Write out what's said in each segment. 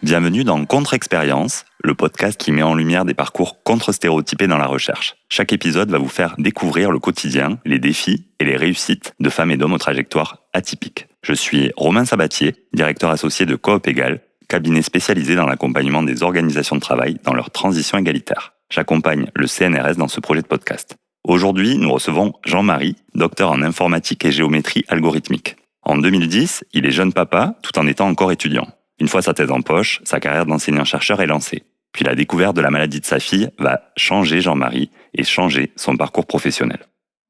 Bienvenue dans Contre-Expérience, le podcast qui met en lumière des parcours contre-stéréotypés dans la recherche. Chaque épisode va vous faire découvrir le quotidien, les défis et les réussites de femmes et d'hommes aux trajectoires atypiques. Je suis Romain Sabatier, directeur associé de Coop Égal, cabinet spécialisé dans l'accompagnement des organisations de travail dans leur transition égalitaire. J'accompagne le CNRS dans ce projet de podcast. Aujourd'hui, nous recevons Jean-Marie, docteur en informatique et géométrie algorithmique. En 2010, il est jeune papa tout en étant encore étudiant. Une fois sa thèse en poche, sa carrière d'enseignant-chercheur est lancée. Puis la découverte de la maladie de sa fille va changer Jean-Marie et changer son parcours professionnel.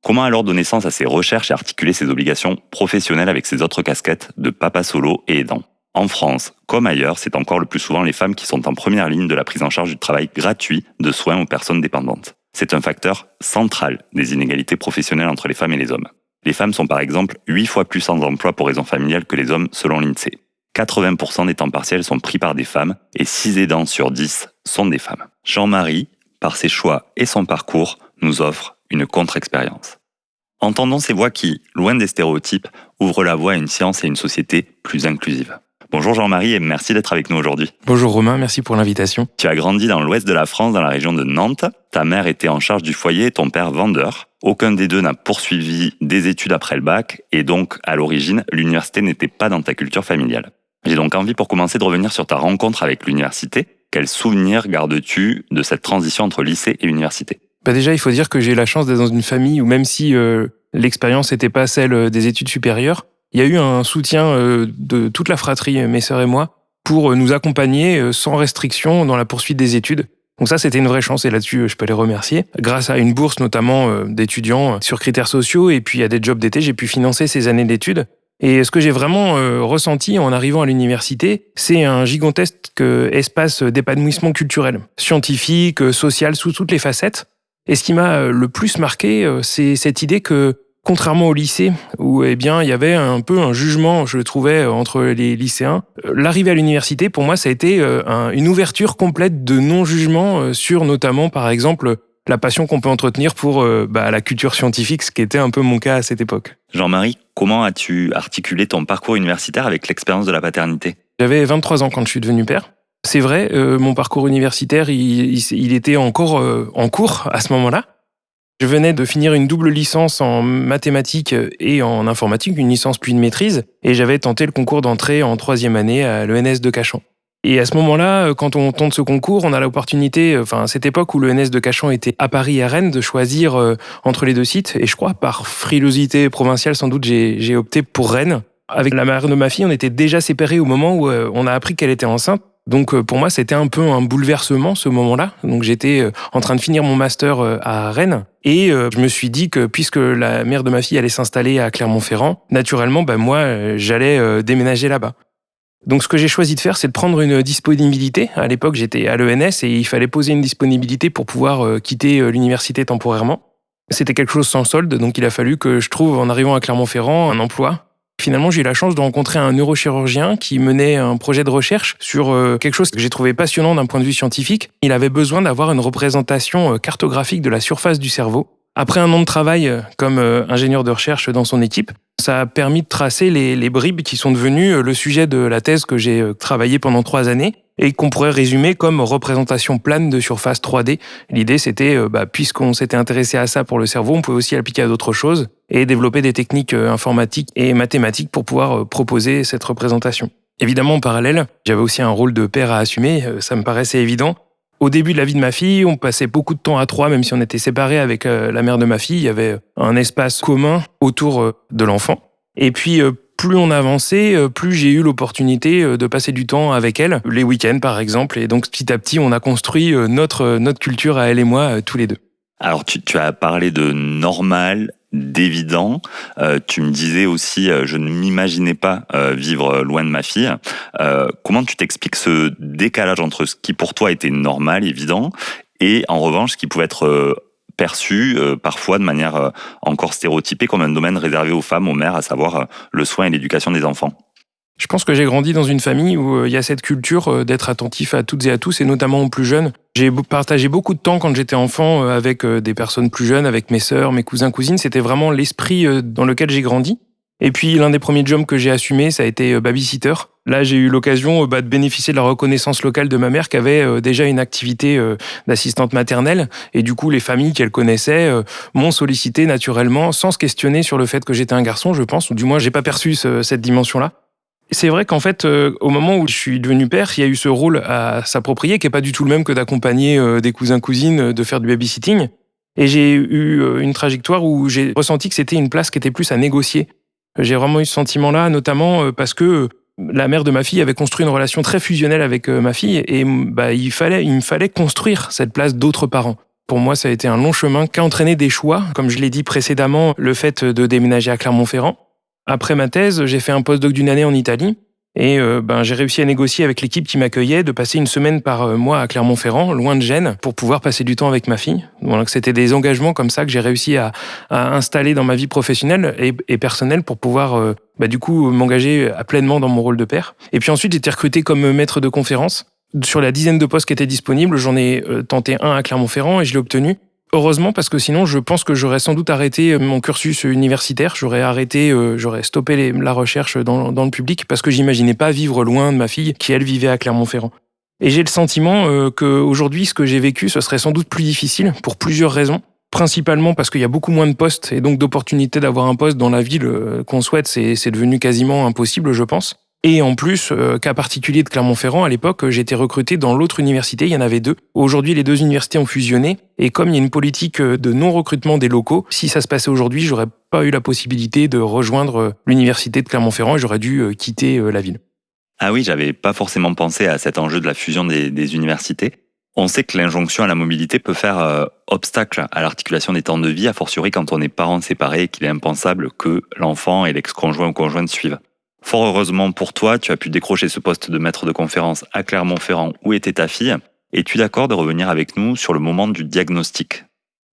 Comment alors donner sens à ses recherches et articuler ses obligations professionnelles avec ses autres casquettes de papa solo et aidant ? En France, comme ailleurs, c'est encore le plus souvent les femmes qui sont en première ligne de la prise en charge du travail gratuit de soins aux personnes dépendantes. C'est un facteur central des inégalités professionnelles entre les femmes et les hommes. Les femmes sont par exemple 8 fois plus sans emploi pour raisons familiales que les hommes selon l'INSEE. 80% des temps partiels sont pris par des femmes et 6 aidants sur 10 sont des femmes. Jean-Marie, par ses choix et son parcours, nous offre une contre-expérience. Entendons ces voix qui, loin des stéréotypes, ouvrent la voie à une science et une société plus inclusive. Bonjour Jean-Marie et merci d'être avec nous aujourd'hui. Bonjour Romain, merci pour l'invitation. Tu as grandi dans l'ouest de la France, dans la région de Nantes. Ta mère était en charge du foyer et ton père vendeur. Aucun des deux n'a poursuivi des études après le bac et donc, à l'origine, l'université n'était pas dans ta culture familiale. J'ai donc envie pour commencer de revenir sur ta rencontre avec l'université. Quels souvenirs gardes-tu de cette transition entre lycée et université ? Déjà, il faut dire que j'ai la chance d'être dans une famille où même si l'expérience n'était pas celle des études supérieures, il y a eu un soutien de toute la fratrie, mes sœurs et moi, pour nous accompagner sans restriction dans la poursuite des études. Donc ça, c'était une vraie chance et là-dessus, je peux les remercier. Grâce à une bourse notamment d'étudiants sur critères sociaux et puis à des jobs d'été, j'ai pu financer ces années d'études. Et ce que j'ai vraiment ressenti en arrivant à l'université, c'est un gigantesque espace d'épanouissement culturel, scientifique, social, sous toutes les facettes. Et ce qui m'a le plus marqué, c'est cette idée que, contrairement au lycée, où il y avait un peu un jugement, je le trouvais, entre les lycéens, l'arrivée à l'université, pour moi, ça a été une ouverture complète de non-jugement sur notamment, par exemple, la passion qu'on peut entretenir pour la culture scientifique, ce qui était un peu mon cas à cette époque. Jean-Marie, comment as-tu articulé ton parcours universitaire avec l'expérience de la paternité ? J'avais 23 ans quand je suis devenu père. C'est vrai, mon parcours universitaire, il était encore en cours à ce moment-là. Je venais de finir une double licence en mathématiques et en informatique, une licence puis une maîtrise, et j'avais tenté le concours d'entrée en 3e année à l'ENS de Cachan. Et à ce moment-là, quand on tente ce concours, on a l'opportunité, à cette époque où l'ENS de Cachan était à Paris et à Rennes, de choisir entre les deux sites. Et je crois, par frilosité provinciale, sans doute, j'ai opté pour Rennes. Avec la mère de ma fille, on était déjà séparés au moment où on a appris qu'elle était enceinte. Donc pour moi, c'était un peu un bouleversement, ce moment-là. Donc j'étais en train de finir mon master à Rennes. Et je me suis dit que puisque la mère de ma fille allait s'installer à Clermont-Ferrand, naturellement, moi, j'allais déménager là-bas. Donc ce que j'ai choisi de faire, c'est de prendre une disponibilité. À l'époque, j'étais à l'ENS et il fallait poser une disponibilité pour pouvoir quitter l'université temporairement. C'était quelque chose sans solde, donc il a fallu que je trouve, en arrivant à Clermont-Ferrand, un emploi. Finalement, j'ai eu la chance de rencontrer un neurochirurgien qui menait un projet de recherche sur quelque chose que j'ai trouvé passionnant d'un point de vue scientifique. Il avait besoin d'avoir une représentation cartographique de la surface du cerveau. Après un an de travail comme ingénieur de recherche dans son équipe, ça a permis de tracer les bribes qui sont devenues le sujet de la thèse que j'ai travaillé pendant 3 années et qu'on pourrait résumer comme représentation plane de surface 3D. L'idée, c'était, puisqu'on s'était intéressé à ça pour le cerveau, on pouvait aussi l'appliquer à d'autres choses et développer des techniques informatiques et mathématiques pour pouvoir proposer cette représentation. Évidemment, en parallèle, j'avais aussi un rôle de père à assumer, ça me paraissait évident. Au début de la vie de ma fille, on passait beaucoup de temps à 3, même si on était séparés avec la mère de ma fille. Il y avait un espace commun autour de l'enfant. Et puis, plus on avançait, plus j'ai eu l'opportunité de passer du temps avec elle, les week-ends par exemple. Et donc, petit à petit, on a construit notre culture à elle et moi, tous les deux. Alors, tu as parlé de normal, d'évident. Tu me disais aussi, je ne m'imaginais pas vivre loin de ma fille. Comment tu t'expliques ce décalage entre ce qui pour toi était normal, évident, et en revanche, ce qui pouvait être perçu parfois de manière encore stéréotypée comme un domaine réservé aux femmes, aux mères, à savoir le soin et l'éducation des enfants? Je pense que j'ai grandi dans une famille où il y a cette culture d'être attentif à toutes et à tous, et notamment aux plus jeunes. J'ai partagé beaucoup de temps quand j'étais enfant avec des personnes plus jeunes, avec mes sœurs, mes cousins, cousines. C'était vraiment l'esprit dans lequel j'ai grandi. Et puis l'un des premiers jobs que j'ai assumé, ça a été babysitter. Là, j'ai eu l'occasion de bénéficier de la reconnaissance locale de ma mère qui avait déjà une activité d'assistante maternelle. Et du coup, les familles qu'elle connaissait m'ont sollicité naturellement, sans se questionner sur le fait que j'étais un garçon, je pense, ou du moins, j'ai pas perçu cette dimension-là. C'est vrai qu'en fait, au moment où je suis devenu père, il y a eu ce rôle à s'approprier qui est pas du tout le même que d'accompagner des cousins-cousines, de faire du babysitting. Et j'ai eu une trajectoire où j'ai ressenti que c'était une place qui était plus à négocier. J'ai vraiment eu ce sentiment-là, notamment parce que la mère de ma fille avait construit une relation très fusionnelle avec ma fille et il me fallait construire cette place d'autres parents. Pour moi, ça a été un long chemin qui a entraîné des choix. Comme je l'ai dit précédemment, le fait de déménager à Clermont-Ferrand. Après ma thèse, j'ai fait un postdoc d'1 année en Italie et j'ai réussi à négocier avec l'équipe qui m'accueillait de passer 1 semaine par mois à Clermont-Ferrand, loin de Gênes, pour pouvoir passer du temps avec ma fille. Donc c'était des engagements comme ça que j'ai réussi à installer dans ma vie professionnelle et personnelle pour pouvoir du coup m'engager pleinement dans mon rôle de père. Et puis ensuite, j'ai été recruté comme maître de conférence. Sur la dizaine de postes qui étaient disponibles, j'en ai tenté un à Clermont-Ferrand et je l'ai obtenu. Heureusement, parce que sinon, je pense que j'aurais sans doute arrêté mon cursus universitaire. J'aurais stoppé la recherche dans le public parce que j'imaginais pas vivre loin de ma fille qui, elle, vivait à Clermont-Ferrand. Et j'ai le sentiment qu'aujourd'hui, ce que j'ai vécu, ce serait sans doute plus difficile pour plusieurs raisons. Principalement parce qu'il y a beaucoup moins de postes et donc d'opportunités d'avoir un poste dans la ville qu'on souhaite, c'est devenu quasiment impossible, je pense. Et en plus, cas particulier de Clermont-Ferrand, à l'époque, j'ai été recruté dans l'autre université, il y en avait 2. Aujourd'hui, les 2 universités ont fusionné, et comme il y a une politique de non-recrutement des locaux, si ça se passait aujourd'hui, j'aurais pas eu la possibilité de rejoindre l'université de Clermont-Ferrand et j'aurais dû quitter la ville. Ah oui, j'avais pas forcément pensé à cet enjeu de la fusion des universités. On sait que l'injonction à la mobilité peut faire obstacle à l'articulation des temps de vie, a fortiori quand on est parents séparés et qu'il est impensable que l'enfant et l'ex-conjoint ou conjointe suivent. Fort heureusement pour toi, tu as pu décrocher ce poste de maître de conférence à Clermont-Ferrand où était ta fille. Es-tu d'accord de revenir avec nous sur le moment du diagnostic ?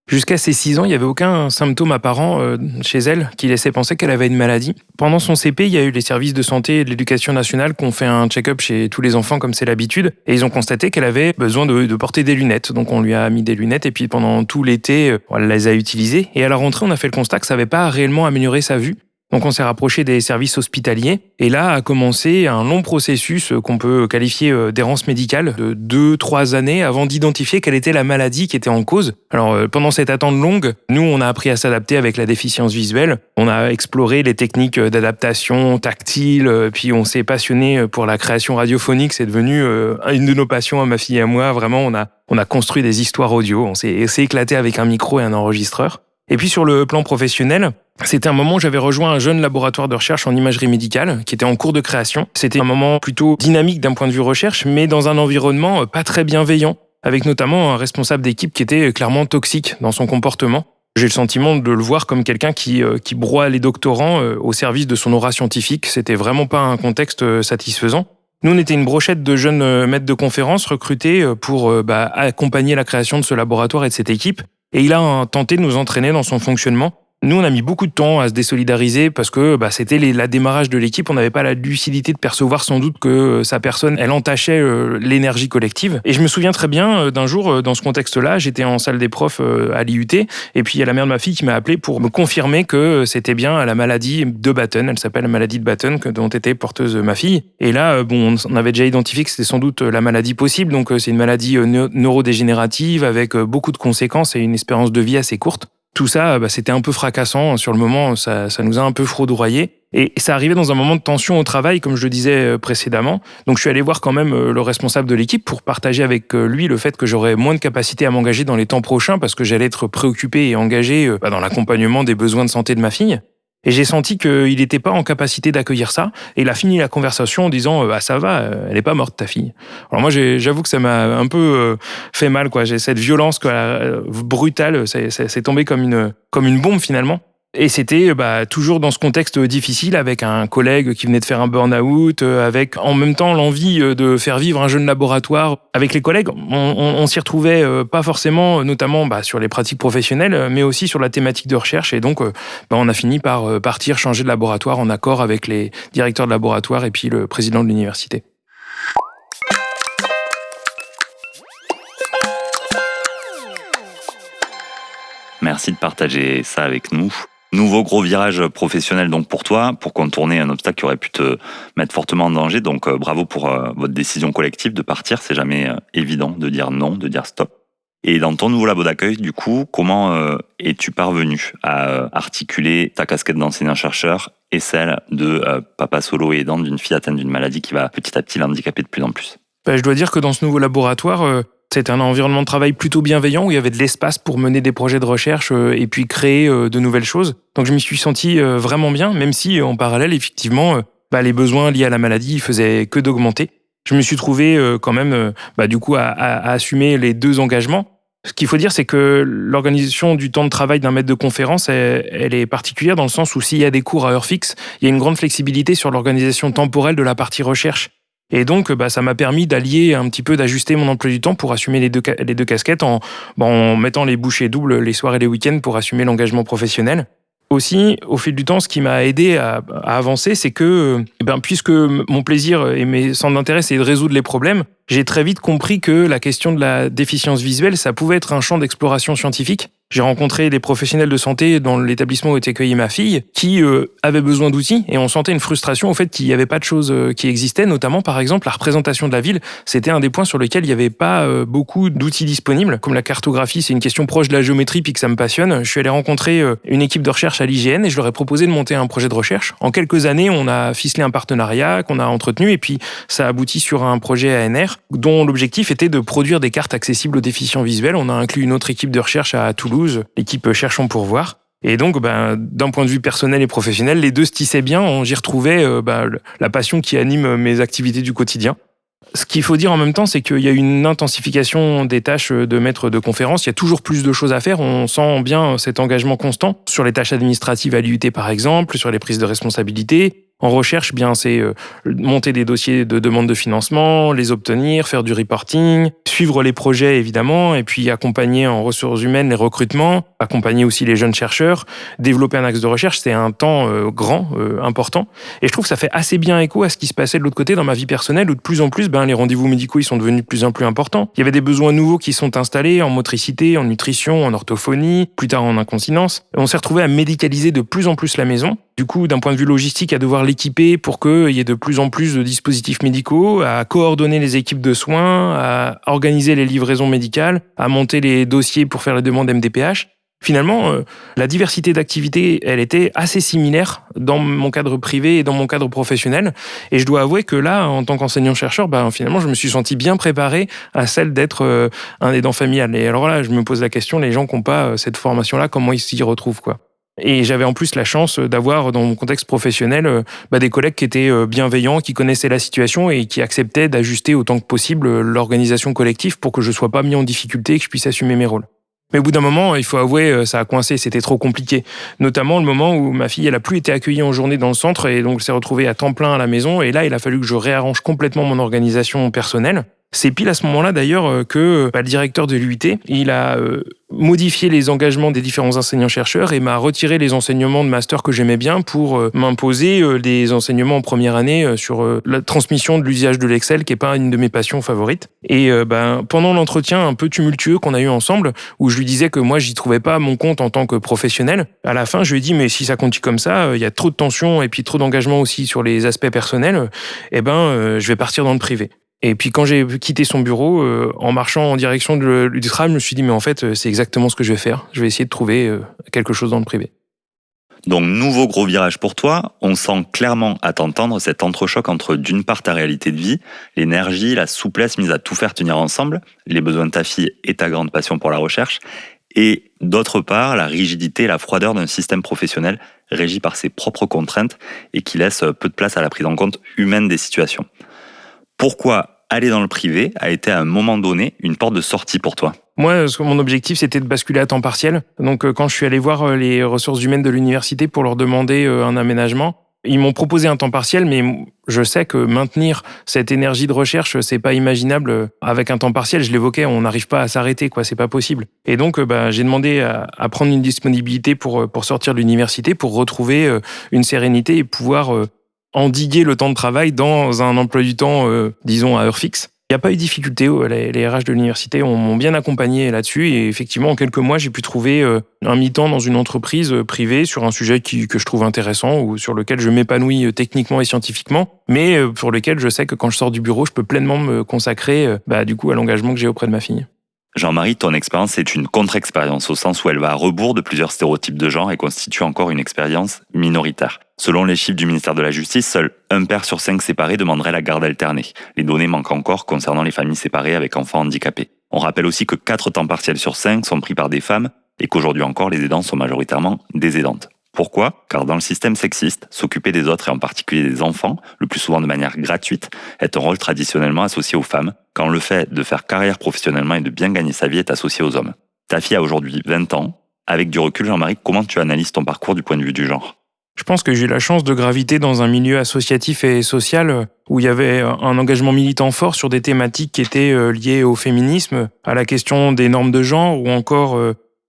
Jusqu'à ses 6 ans, il n'y avait aucun symptôme apparent chez elle qui laissait penser qu'elle avait une maladie. Pendant son CP, il y a eu les services de santé et de l'éducation nationale qui ont fait un check-up chez tous les enfants comme c'est l'habitude et ils ont constaté qu'elle avait besoin de porter des lunettes. Donc on lui a mis des lunettes et puis pendant tout l'été, elle les a utilisées. Et à la rentrée, on a fait le constat que ça n'avait pas réellement amélioré sa vue. Donc on s'est rapproché des services hospitaliers et là a commencé un long processus qu'on peut qualifier d'errance médicale de 2-3 années avant d'identifier quelle était la maladie qui était en cause. Alors pendant cette attente longue, nous on a appris à s'adapter avec la déficience visuelle. On a exploré les techniques d'adaptation tactile, puis on s'est passionné pour la création radiophonique. C'est devenu une de nos passions à ma fille et à moi. Vraiment, on a construit des histoires audio. On s'est éclaté avec un micro et un enregistreur. Et puis sur le plan professionnel, c'était un moment où j'avais rejoint un jeune laboratoire de recherche en imagerie médicale qui était en cours de création. C'était un moment plutôt dynamique d'un point de vue recherche, mais dans un environnement pas très bienveillant, avec notamment un responsable d'équipe qui était clairement toxique dans son comportement. J'ai le sentiment de le voir comme quelqu'un qui broie les doctorants au service de son aura scientifique. C'était vraiment pas un contexte satisfaisant. Nous, on était une brochette de jeunes maîtres de conférences recrutés pour accompagner la création de ce laboratoire et de cette équipe. Et il a tenté de nous entraîner dans son fonctionnement. Nous, on a mis beaucoup de temps à se désolidariser parce que c'était la démarrage de l'équipe. On n'avait pas la lucidité de percevoir sans doute que sa personne, elle entachait l'énergie collective. Et je me souviens très bien d'un jour, dans ce contexte-là, j'étais en salle des profs à l'IUT et puis il y a la mère de ma fille qui m'a appelé pour me confirmer que c'était bien la maladie de Batten. Elle s'appelle la maladie de Batten dont était porteuse ma fille. Et là, on avait déjà identifié que c'était sans doute la maladie possible. Donc c'est une maladie neurodégénérative avec beaucoup de conséquences et une espérance de vie assez courte. Tout ça, c'était un peu fracassant. Sur le moment, ça nous a un peu foudroyés. Et ça arrivait dans un moment de tension au travail, comme je le disais précédemment. Donc je suis allé voir quand même le responsable de l'équipe pour partager avec lui le fait que j'aurais moins de capacité à m'engager dans les temps prochains parce que j'allais être préoccupé et engagé dans l'accompagnement des besoins de santé de ma fille. Et j'ai senti qu'il n'était pas en capacité d'accueillir ça. Et il a fini la conversation en disant ça va, elle n'est pas morte ta fille. Alors moi j'avoue que ça m'a un peu fait mal, quoi. J'ai cette violence brutale, c'est tombé comme une bombe finalement. Et c'était toujours dans ce contexte difficile, avec un collègue qui venait de faire un burn-out, avec en même temps l'envie de faire vivre un jeune laboratoire. Avec les collègues, on s'y retrouvait pas forcément, notamment sur les pratiques professionnelles, mais aussi sur la thématique de recherche. Et donc, on a fini par partir changer de laboratoire en accord avec les directeurs de laboratoire et puis le président de l'université. Merci de partager ça avec nous. Nouveau gros virage professionnel donc pour toi, pour contourner un obstacle qui aurait pu te mettre fortement en danger. Donc bravo pour votre décision collective de partir. C'est jamais évident de dire non, de dire stop. Et dans ton nouveau labo d'accueil, du coup, comment es-tu parvenu à articuler ta casquette d'enseignant-chercheur et celle de papa solo et aidant d'une fille atteinte d'une maladie qui va petit à petit l'handicaper de plus en plus? Je dois dire que dans ce nouveau laboratoire, c'était un environnement de travail plutôt bienveillant où il y avait de l'espace pour mener des projets de recherche et puis créer de nouvelles choses. Donc je m'y suis senti vraiment bien, même si en parallèle, effectivement, les besoins liés à la maladie faisaient que d'augmenter. Je me suis trouvé quand même à assumer les deux engagements. Ce qu'il faut dire, c'est que l'organisation du temps de travail d'un maître de conférence, elle est particulière dans le sens où s'il y a des cours à heure fixe, il y a une grande flexibilité sur l'organisation temporelle de la partie recherche. Et donc, ça m'a permis d'allier un petit peu, d'ajuster mon emploi du temps pour assumer les deux casquettes en mettant les bouchées doubles les soirs et les week-ends pour assumer l'engagement professionnel. Aussi, au fil du temps, ce qui m'a aidé à avancer, c'est que, puisque mon plaisir et mes centres d'intérêt, c'est de résoudre les problèmes, j'ai très vite compris que la question de la déficience visuelle, ça pouvait être un champ d'exploration scientifique. J'ai rencontré des professionnels de santé dans l'établissement où était accueillie ma fille qui avaient besoin d'outils et on sentait une frustration au fait qu'il n'y avait pas de choses qui existaient, notamment par exemple la représentation de la ville. C'était un des points sur lesquels il n'y avait pas beaucoup d'outils disponibles. Comme la cartographie, c'est une question proche de la géométrie puis que ça me passionne. Je suis allé rencontrer une équipe de recherche à l'IGN et je leur ai proposé de monter un projet de recherche. En quelques années, on a ficelé un partenariat qu'on a entretenu et puis ça a abouti sur un projet ANR dont l'objectif était de produire des cartes accessibles aux déficients visuels. On a inclus une autre équipe de recherche à Toulouse, l'équipe Cherchons pour voir. Et donc, d'un point de vue personnel et professionnel, les deux se tissaient bien. J'y retrouvais la passion qui anime mes activités du quotidien. Ce qu'il faut dire en même temps, c'est qu'il y a une intensification des tâches de maître de conférence. Il y a toujours plus de choses à faire. On sent bien cet engagement constant sur les tâches administratives à l'IUT, par exemple, sur les prises de responsabilité. En recherche, c'est monter des dossiers de demande de financement, les obtenir, faire du reporting, suivre les projets évidemment, et puis accompagner en ressources humaines les recrutements, accompagner aussi les jeunes chercheurs, développer un axe de recherche. C'est un temps important. Et je trouve que ça fait assez bien écho à ce qui se passait de l'autre côté dans ma vie personnelle, où de plus en plus, les rendez-vous médicaux ils sont devenus de plus en plus importants. Il y avait des besoins nouveaux qui sont installés en motricité, en nutrition, en orthophonie, plus tard en incontinence. On s'est retrouvé à médicaliser de plus en plus la maison. Du coup, d'un point de vue logistique, à devoir l'équiper pour qu'il y ait de plus en plus de dispositifs médicaux, à coordonner les équipes de soins, à organiser les livraisons médicales, à monter les dossiers pour faire les demandes MDPH. Finalement, la diversité d'activités, elle était assez similaire dans mon cadre privé et dans mon cadre professionnel. Et je dois avouer que là, en tant qu'enseignant-chercheur, finalement, je me suis senti bien préparé à celle d'être un aidant familial. Et alors là, je me pose la question, les gens qui n'ont pas cette formation-là, comment ils s'y retrouvent, quoi ? Et j'avais en plus la chance d'avoir dans mon contexte professionnel des collègues qui étaient bienveillants, qui connaissaient la situation et qui acceptaient d'ajuster autant que possible l'organisation collective pour que je ne sois pas mis en difficulté et que je puisse assumer mes rôles. Mais au bout d'un moment, il faut avouer, ça a coincé, c'était trop compliqué. Notamment le moment où ma fille, elle a plus été accueillie en journée dans le centre et donc s'est retrouvée à temps plein à la maison. Et là, il a fallu que je réarrange complètement mon organisation personnelle. C'est pile à ce moment-là d'ailleurs que le directeur de l'UIT, il a modifié les engagements des différents enseignants-chercheurs et m'a retiré les enseignements de master que j'aimais bien pour m'imposer des enseignements en première année sur la transmission de l'usage de l'Excel, qui n'est pas une de mes passions favorites. Et pendant l'entretien un peu tumultueux qu'on a eu ensemble, où je lui disais que moi, j'y trouvais pas mon compte en tant que professionnel, à la fin, je lui ai dit, mais si ça continue comme ça, il y a trop de tension et puis trop d'engagement aussi sur les aspects personnels, je vais partir dans le privé. Et puis quand j'ai quitté son bureau, en marchant en direction du tram, je me suis dit, mais en fait, c'est exactement ce que je vais faire. Je vais essayer de trouver quelque chose dans le privé. Donc, nouveau gros virage pour toi. On sent clairement à t'entendre cet entrechoc entre, d'une part, ta réalité de vie, l'énergie, la souplesse mise à tout faire tenir ensemble, les besoins de ta fille et ta grande passion pour la recherche, et d'autre part, la rigidité et la froideur d'un système professionnel régi par ses propres contraintes et qui laisse peu de place à la prise en compte humaine des situations. Pourquoi aller dans le privé a été à un moment donné une porte de sortie pour toi? Moi, mon objectif, c'était de basculer à temps partiel. Donc, quand je suis allé voir les ressources humaines de l'université pour leur demander un aménagement, ils m'ont proposé un temps partiel, mais je sais que maintenir cette énergie de recherche, c'est pas imaginable avec un temps partiel. Je l'évoquais, on n'arrive pas à s'arrêter, quoi. C'est pas possible. Et donc, j'ai demandé à prendre une disponibilité pour sortir de l'université, pour retrouver une sérénité et pouvoir endiguer le temps de travail dans un emploi du temps, disons, à heure fixe. Il n'y a pas eu de difficulté, les RH de l'université m'ont bien accompagné là-dessus et effectivement, en quelques mois, j'ai pu trouver un mi-temps dans une entreprise privée sur un sujet que je trouve intéressant ou sur lequel je m'épanouis techniquement et scientifiquement, mais pour lequel je sais que quand je sors du bureau, je peux pleinement me consacrer du coup à l'engagement que j'ai auprès de ma fille. Jean-Marie, ton expérience est une contre-expérience au sens où elle va à rebours de plusieurs stéréotypes de genre et constitue encore une expérience minoritaire. Selon les chiffres du ministère de la Justice, seul un père sur 5 séparés demanderait la garde alternée. Les données manquent encore concernant les familles séparées avec enfants handicapés. On rappelle aussi que 4 temps partiels sur 5 sont pris par des femmes et qu'aujourd'hui encore, les aidants sont majoritairement des aidantes. Pourquoi ? Car dans le système sexiste, s'occuper des autres et en particulier des enfants, le plus souvent de manière gratuite, est un rôle traditionnellement associé aux femmes, quand le fait de faire carrière professionnellement et de bien gagner sa vie est associé aux hommes. Ta fille a aujourd'hui 20 ans. Avec du recul, Jean-Marie, comment tu analyses ton parcours du point de vue du genre ? Je pense que j'ai eu la chance de graviter dans un milieu associatif et social où il y avait un engagement militant fort sur des thématiques qui étaient liées au féminisme, à la question des normes de genre ou encore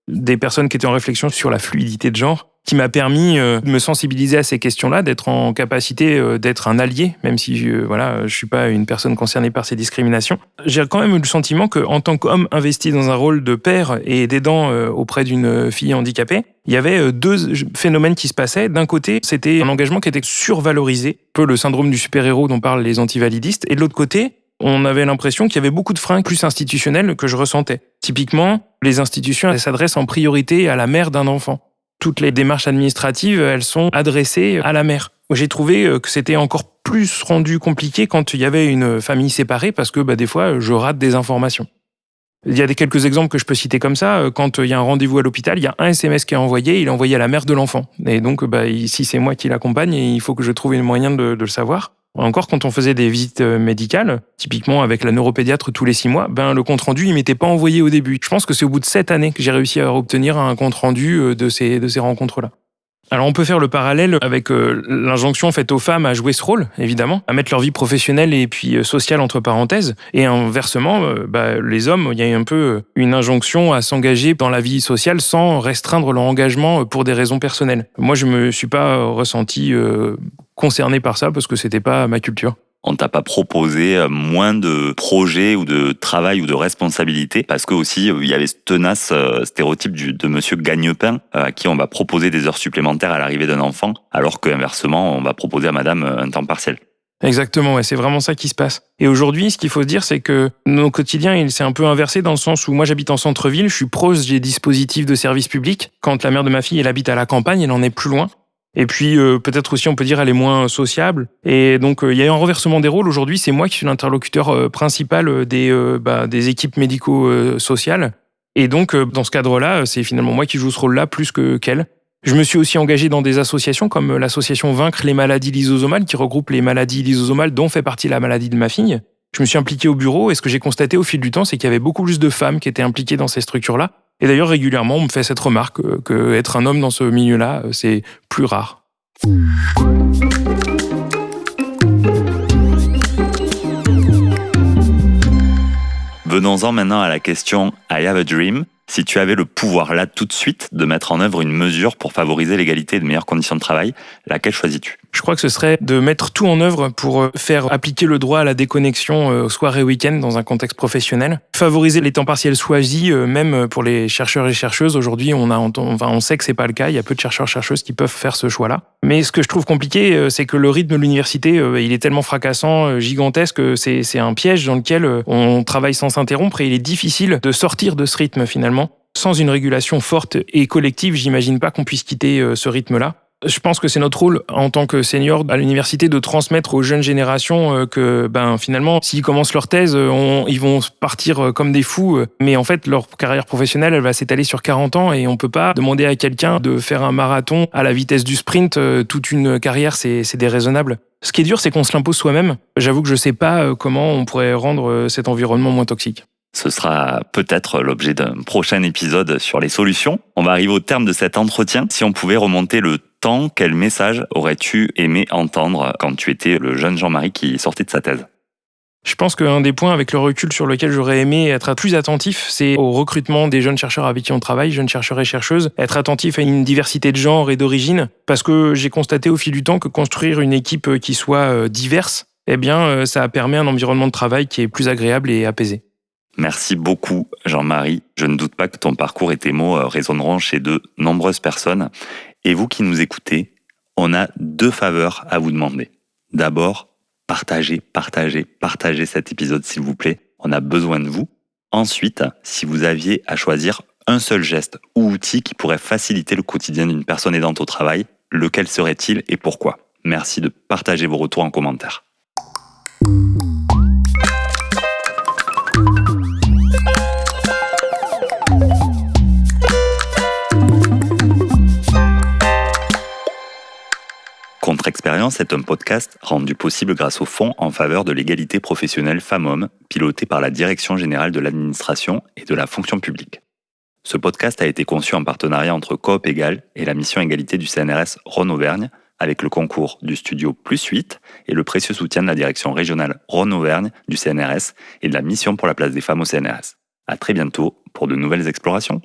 des personnes qui étaient en réflexion sur la fluidité de genre, qui m'a permis de me sensibiliser à ces questions-là, d'être en capacité d'être un allié, même si je suis pas une personne concernée par ces discriminations. J'ai quand même eu le sentiment qu'en tant qu'homme investi dans un rôle de père et d'aidant auprès d'une fille handicapée, il y avait 2 phénomènes qui se passaient. D'un côté, c'était un engagement qui était survalorisé, un peu le syndrome du super-héros dont parlent les antivalidistes, et de l'autre côté, on avait l'impression qu'il y avait beaucoup de freins plus institutionnels que je ressentais. Typiquement, les institutions elles s'adressent en priorité à la mère d'un enfant. Toutes les démarches administratives, elles sont adressées à la mère. J'ai trouvé que c'était encore plus rendu compliqué quand il y avait une famille séparée parce que des fois, je rate des informations. Il y a quelques exemples que je peux citer comme ça. Quand il y a un rendez-vous à l'hôpital, il y a un SMS qui est envoyé, il est envoyé à la mère de l'enfant. Et donc, si c'est moi qui l'accompagne, il faut que je trouve un moyen de le savoir. Encore quand on faisait des visites médicales, typiquement avec la neuropédiatre tous les 6 mois, le compte-rendu, il m'était pas envoyé au début. Je pense que c'est au bout de 7 années que j'ai réussi à obtenir un compte-rendu de ces rencontres-là. Alors on peut faire le parallèle avec l'injonction faite aux femmes à jouer ce rôle, évidemment, à mettre leur vie professionnelle et puis sociale entre parenthèses. Et inversement, les hommes, il y a un peu une injonction à s'engager dans la vie sociale sans restreindre leur engagement pour des raisons personnelles. Moi, je me suis pas ressenti concerné par ça parce que c'était pas ma culture. On t'a pas proposé moins de projets ou de travail ou de responsabilités parce que aussi il y avait ce tenace stéréotype de monsieur gagne-pain à qui on va proposer des heures supplémentaires à l'arrivée d'un enfant alors qu'inversement on va proposer à madame un temps partiel. Exactement, ouais, c'est vraiment ça qui se passe. Et aujourd'hui, ce qu'il faut se dire, c'est que nos quotidiens, il s'est un peu inversé dans le sens où moi j'habite en centre-ville, je suis proche des dispositifs de service public. Quand la mère de ma fille, elle habite à la campagne, elle en est plus loin. Et puis peut-être aussi on peut dire elle est moins sociable. Et donc il y a eu un renversement des rôles. Aujourd'hui, c'est moi qui suis l'interlocuteur principal des équipes médico-sociales. Et donc dans ce cadre-là, c'est finalement moi qui joue ce rôle-là plus qu'elle. Je me suis aussi engagé dans des associations comme l'association Vaincre les maladies lysosomales qui regroupe les maladies lysosomales dont fait partie la maladie de ma fille. Je me suis impliqué au bureau et ce que j'ai constaté au fil du temps, c'est qu'il y avait beaucoup plus de femmes qui étaient impliquées dans ces structures-là. Et d'ailleurs, régulièrement, on me fait cette remarque qu'être un homme dans ce milieu-là, c'est plus rare. Venons-en maintenant à la question I have a dream. Si tu avais le pouvoir là tout de suite de mettre en œuvre une mesure pour favoriser l'égalité et de meilleures conditions de travail, laquelle choisis-tu ? Je crois que ce serait de mettre tout en œuvre pour faire appliquer le droit à la déconnexion soir et week-end dans un contexte professionnel. Favoriser les temps partiels choisis, même pour les chercheurs et chercheuses. Aujourd'hui, on sait que c'est pas le cas. Il y a peu de chercheurs-chercheuses qui peuvent faire ce choix-là. Mais ce que je trouve compliqué, c'est que le rythme de l'université, il est tellement fracassant, gigantesque, c'est un piège dans lequel on travaille sans s'interrompre et il est difficile de sortir de ce rythme finalement. Sans une régulation forte et collective, j'imagine pas qu'on puisse quitter ce rythme-là. Je pense que c'est notre rôle en tant que senior à l'université de transmettre aux jeunes générations que finalement, s'ils commencent leur thèse, ils vont partir comme des fous. Mais en fait, leur carrière professionnelle, elle va s'étaler sur 40 ans et on peut pas demander à quelqu'un de faire un marathon à la vitesse du sprint. Toute une carrière, c'est déraisonnable. Ce qui est dur, c'est qu'on se l'impose soi-même. J'avoue que je sais pas comment on pourrait rendre cet environnement moins toxique. Ce sera peut-être l'objet d'un prochain épisode sur les solutions. On va arriver au terme de cet entretien. Si on pouvait remonter le temps, quel message aurais-tu aimé entendre quand tu étais le jeune Jean-Marie qui sortait de sa thèse ? Je pense qu'un des points avec le recul sur lequel j'aurais aimé être plus attentif, c'est au recrutement des jeunes chercheurs avec qui on travaille, jeunes chercheurs et chercheuses, être attentif à une diversité de genre et d'origine, parce que j'ai constaté au fil du temps que construire une équipe qui soit diverse, ça permet un environnement de travail qui est plus agréable et apaisé. Merci beaucoup, Jean-Marie. Je ne doute pas que ton parcours et tes mots résonneront chez de nombreuses personnes. Et vous qui nous écoutez, on a 2 faveurs à vous demander. D'abord, partagez cet épisode, s'il vous plaît. On a besoin de vous. Ensuite, si vous aviez à choisir un seul geste ou outil qui pourrait faciliter le quotidien d'une personne aidante au travail, lequel serait-il et pourquoi ? Merci de partager vos retours en commentaire. Contre-Expérience est un podcast rendu possible grâce au Fonds en faveur de l'égalité professionnelle femmes-hommes, piloté par la Direction générale de l'administration et de la fonction publique. Ce podcast a été conçu en partenariat entre Coop Égale et la mission égalité du CNRS Rhône-Auvergne, avec le concours du studio Plus 8 et le précieux soutien de la direction régionale Rhône-Auvergne du CNRS et de la mission pour la place des femmes au CNRS. À très bientôt pour de nouvelles explorations.